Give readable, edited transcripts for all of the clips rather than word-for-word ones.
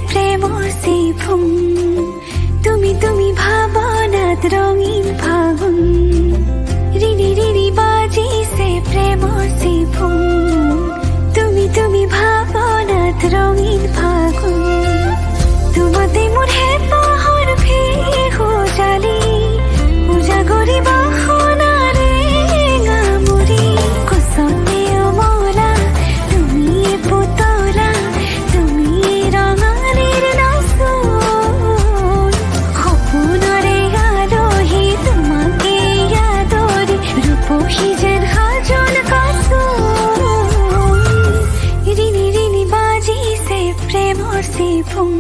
প্রেমসি foam তুমি তুমি ভাবনাত রঙিন ফাগুন রিনি রিনি বাজিছে প্রেমসি ফুম তুমি তুমি ভাবনাত রঙিন ফাগুন তোমাতে মোর হেঁপাহৰ ভিহু জালি উজাগৰি বাহনাৰে গামুৰি কুচতে অমলা তুমি পুতলা তুমি ৰঙালীৰ নাচোন সপোনৰে আলহী তোমাকে আদৰি ৰূপহী যেন সাজোন কাচোন ৰিনি ৰিনি বাজিছে প্ৰেমৰ চিফুং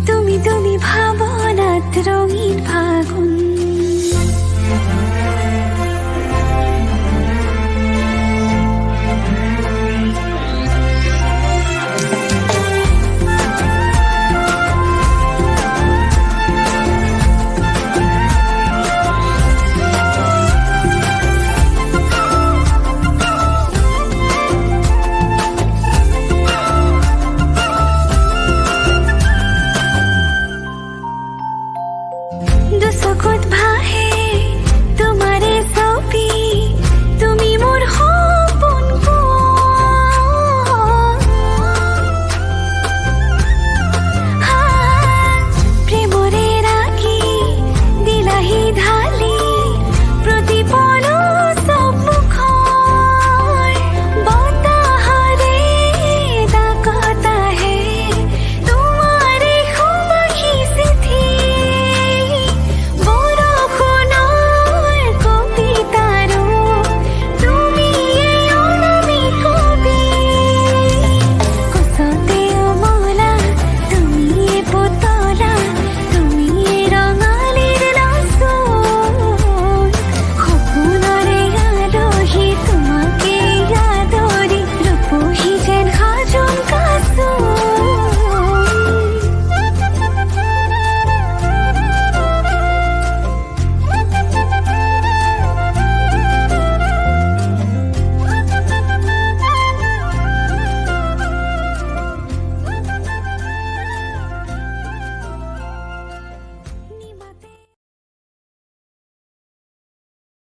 তুমি তুমি ভাবনাত রঙিন